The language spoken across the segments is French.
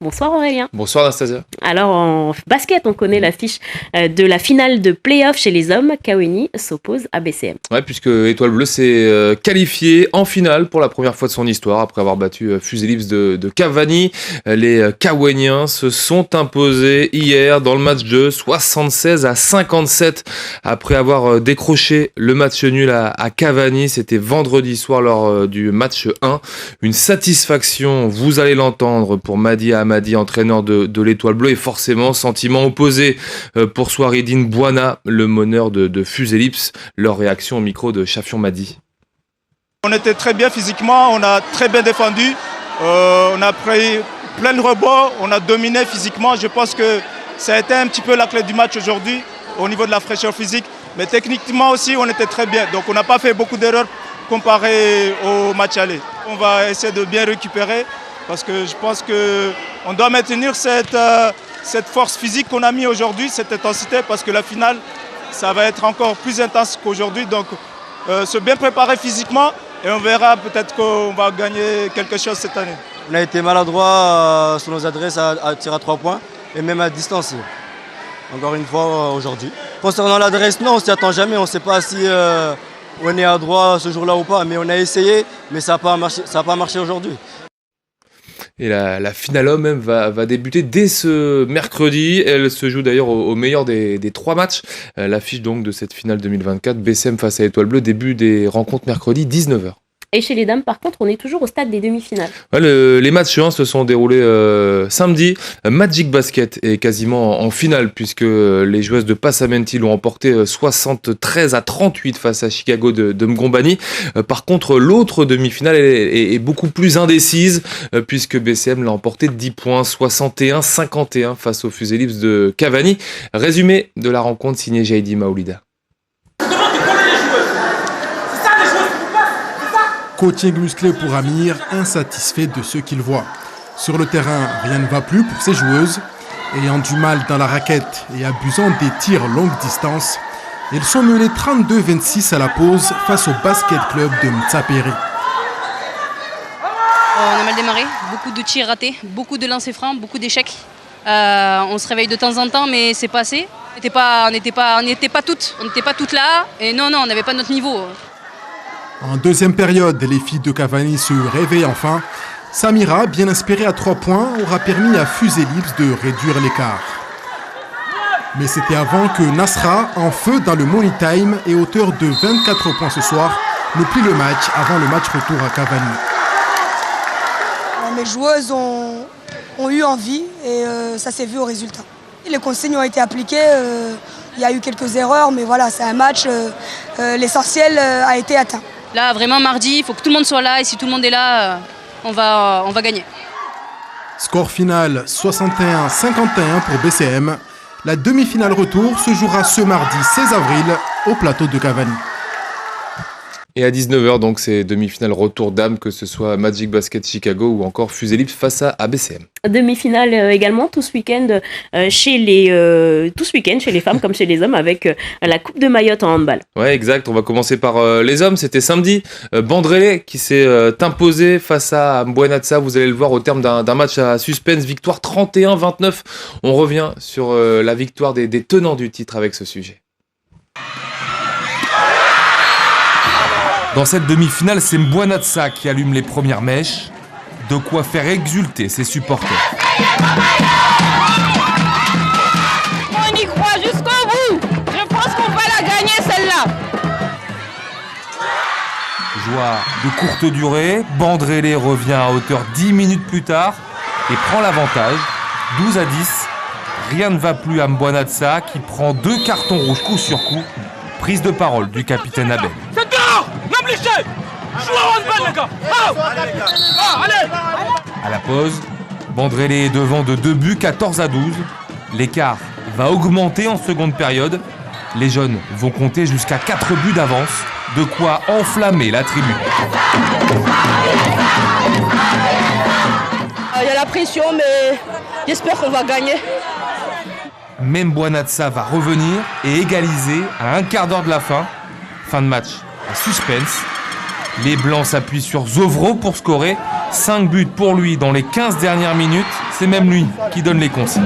Bonsoir Aurélien. Bonsoir Anastasia. Alors en basket, on connaît l'affiche de la finale de play-off chez les hommes. Kawhi s'oppose à BCM. Ouais, puisque Étoile Bleue s'est qualifiée en finale pour la première fois de son histoire après avoir battu Fuselips de Cavani. Les Kawhiens se sont imposés hier dans le match de 76-57 après avoir décroché le match nul à Cavani. C'était vendredi soir lors du match 1. Une satisfaction, vous allez l'entendre, pour Madi Hamadi, entraîneur de l'Étoile Bleue, et forcément sentiment opposé pour Souaridine Bouana, le meneur de Fuselips. Leur réaction au micro de Chafion Madi. On était très bien physiquement, on a très bien défendu, on a pris plein de rebonds, on a dominé physiquement. Je pense que ça a été un petit peu la clé du match aujourd'hui au niveau de la fraîcheur physique. Mais techniquement aussi, on était très bien. Donc on n'a pas fait beaucoup d'erreurs comparé au match aller. On va essayer de bien récupérer parce que je pense qu'on doit maintenir cette force physique qu'on a mis aujourd'hui, cette intensité, parce que la finale, ça va être encore plus intense qu'aujourd'hui. Donc se bien préparer physiquement et on verra, peut-être qu'on va gagner quelque chose cette année. On a été maladroit sur nos adresses à tir à 3 points et même à distance. Encore une fois aujourd'hui. Concernant l'adresse, non, on ne s'y attend jamais. On ne sait pas si on est à droit ce jour-là ou pas. Mais on a essayé, mais ça n'a pas marché aujourd'hui. Et la finale homme même va débuter dès ce mercredi. Elle se joue d'ailleurs au meilleur des 3 matchs. L'affiche donc de cette finale 2024, BCM face à Étoile Bleue, début des rencontres mercredi 19h. Et chez les dames, par contre, on est toujours au stade des demi-finales. Ouais, les matchs 1 se sont déroulés samedi. Magic Basket est quasiment en finale puisque les joueuses de Passamenti l'ont emporté 73-38 face à Chicago de Mgombani. Par contre, l'autre demi-finale est beaucoup plus indécise puisque BCM l'a emporté de 10 points, 61-51 face aux Fuselips de Cavani. Résumé de la rencontre signé Jaidi Maoulida. Coaching musclé pour Amir, insatisfait de ce qu'il voit. Sur le terrain, rien ne va plus pour ses joueuses. Ayant du mal dans la raquette et abusant des tirs longue distance, elles sont menées 32-26 à la pause face au basket club de Mtsaperi. On a mal démarré, beaucoup de tirs ratés, beaucoup de lancers francs, beaucoup d'échecs. On se réveille de temps en temps, mais c'est pas assez. On n'était pas toutes là. Et non, on n'avait pas notre niveau. En deuxième période, les filles de Cavani se réveillent enfin. Samira, bien inspirée à 3 points, aura permis à Fuselips de réduire l'écart. Mais c'était avant que Nasra, en feu dans le money time et auteur de 24 points ce soir, ne plie le match avant le match retour à Cavani. Mes joueuses ont eu envie et ça s'est vu au résultat. Les consignes ont été appliquées, il y a eu quelques erreurs, mais voilà, c'est un match, l'essentiel a été atteint. Là, vraiment, mardi, il faut que tout le monde soit là. Et si tout le monde est là, on va gagner. Score final 61-51 pour BCM. La demi-finale retour se jouera ce mardi 16 avril au plateau de Cavani. Et à 19h, donc, c'est demi-finale retour dames, que ce soit Magic Basket Chicago ou encore Fuselips face à BCM. Demi-finale également tout ce week-end chez les femmes comme chez les hommes avec la Coupe de Mayotte en handball. Ouais, exact. On va commencer par les hommes. C'était samedi. Bandrélé qui s'est imposé face à Mbuenatsa. Vous allez le voir au terme d'un match à suspense. Victoire 31-29. On revient sur la victoire des tenants du titre avec ce sujet. Dans cette demi-finale, c'est Mbuenatsa qui allume les premières mèches. De quoi faire exulter ses supporters. On y croit jusqu'au bout. Je pense qu'on va la gagner celle-là. Joie de courte durée, Bandrélé revient à hauteur 10 minutes plus tard et prend l'avantage, 12-10. Rien ne va plus à Mbuenatsa qui prend 2 cartons rouges coup sur coup. Prise de parole du capitaine Abel. C'est dehors. Même les chefs. Jouez au handball les gars. Allez. À la pause, Bandrélé est devant de 2 buts, 14-12. L'écart va augmenter en seconde période. Les jeunes vont compter jusqu'à 4 buts d'avance, de quoi enflammer la tribune. Il y a la pression, mais j'espère qu'on va gagner. Même Mbuenatsa va revenir et égaliser à un quart d'heure de la fin. Fin de match à suspense. Les Blancs s'appuient sur Zovro pour scorer. 5 buts pour lui dans les 15 dernières minutes, c'est même lui qui donne les consignes.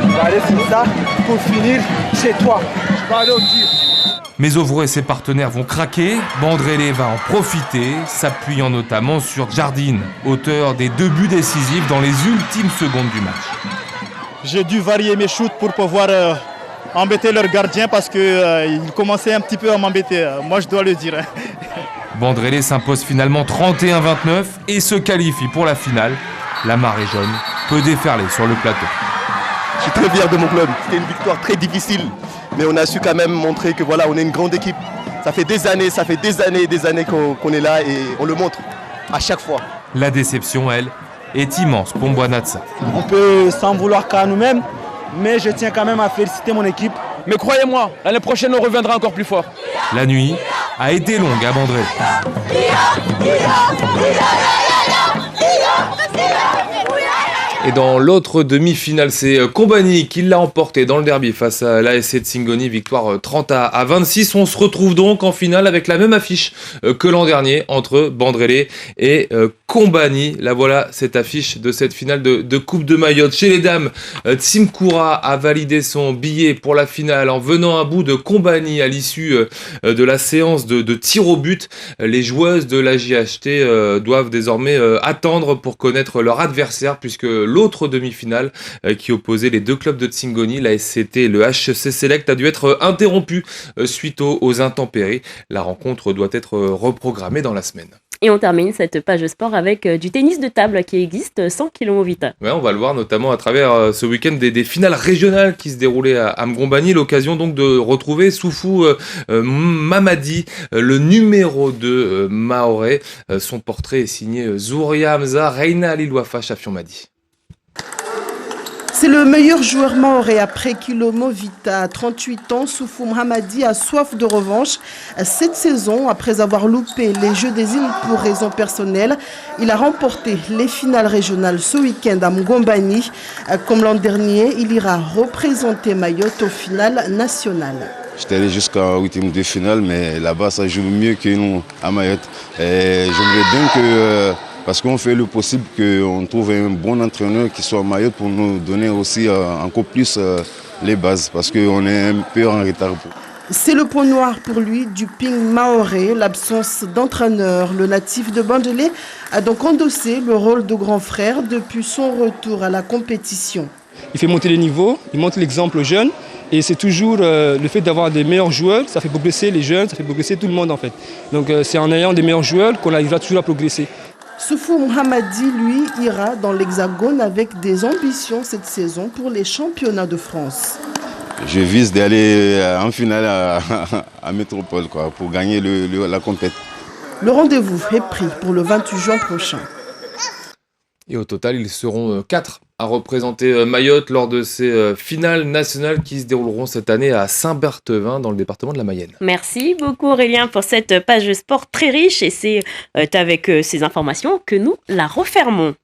Tu vas aller sur ça pour finir chez toi. Tu vas aller au tir. Mais Ovro et ses partenaires vont craquer, Bandrélé va en profiter, s'appuyant notamment sur Jardine, auteur des 2 buts décisifs dans les ultimes secondes du match. J'ai dû varier mes shoots pour pouvoir embêter leur gardien parce qu'il commençait un petit peu à m'embêter. Moi, je dois le dire. Bandrélé s'impose finalement 31-29 et se qualifie pour la finale. La marée jaune peut déferler sur le plateau. Je suis très fier de mon club. C'était une victoire très difficile, mais on a su quand même montrer que voilà, on est une grande équipe. Ça fait des années qu'on est là et on le montre à chaque fois. La déception, elle, est immense pour Mbwanatsa. On peut s'en vouloir qu'à nous-mêmes, mais je tiens quand même à féliciter mon équipe. Mais croyez-moi, l'année prochaine, on reviendra encore plus fort. La nuit a été longue à Bandrélé. Et dans l'autre demi-finale, c'est Kombani qui l'a emporté dans le derby face à l'ASC de Singoni, victoire 30-26. On se retrouve donc en finale avec la même affiche que l'an dernier entre Bandrélé et Kombani. Là voilà cette affiche de cette finale de Coupe de Mayotte. Chez les dames, Tsimkoura a validé son billet pour la finale en venant à bout de Kombani à l'issue de la séance de tir au but. Les joueuses de la JHT doivent désormais attendre pour connaître leur adversaire puisque l'autre demi-finale qui opposait les 2 clubs de Tsingoni, la SCT et le HC Select, a dû être interrompue suite aux intempéries. La rencontre doit être reprogrammée dans la semaine. Et on termine cette page sport avec du tennis de table qui existe sans Kilomovita. Ouais, on va le voir notamment à travers ce week-end des finales régionales qui se déroulaient à Mgombani. L'occasion donc de retrouver Soufou Mamadi, le numéro 2 mahorais. Son portrait est signé Zouria Hamza, Reina Alilouafa, Chafion Madi. C'est le meilleur joueur mahorais après Kilomovita. À 38 ans, Soufou Hamadi a soif de revanche. Cette saison, après avoir loupé les Jeux des îles pour raisons personnelles, il a remporté les finales régionales ce week-end à Mgombani. Comme l'an dernier, il ira représenter Mayotte aux finales nationales. J'étais allé jusqu'à 8e de finale, mais là-bas, ça joue mieux que nous à Mayotte. Et j'aimerais bien que... Parce qu'on fait le possible qu'on trouve un bon entraîneur qui soit à Mayotte pour nous donner aussi encore plus les bases, parce qu'on est un peu en retard. C'est le point noir pour lui du ping mahorais, l'absence d'entraîneur. Le natif de Bandrélé a donc endossé le rôle de grand frère depuis son retour à la compétition. Il fait monter les niveaux, il montre l'exemple aux jeunes. Et c'est toujours le fait d'avoir des meilleurs joueurs, ça fait progresser les jeunes, ça fait progresser tout le monde en fait. Donc c'est en ayant des meilleurs joueurs qu'on arrivera toujours à progresser. Soufou Hamadi, lui, ira dans l'Hexagone avec des ambitions cette saison pour les championnats de France. Je vise d'aller en finale à Métropole pour gagner la compétition. Le rendez-vous est pris pour le 28 juin prochain. Et au total, ils seront 4 à représenter Mayotte lors de ces finales nationales qui se dérouleront cette année à Saint-Berthevin dans le département de la Mayenne. Merci beaucoup Aurélien pour cette page sport très riche et c'est avec ces informations que nous la refermons.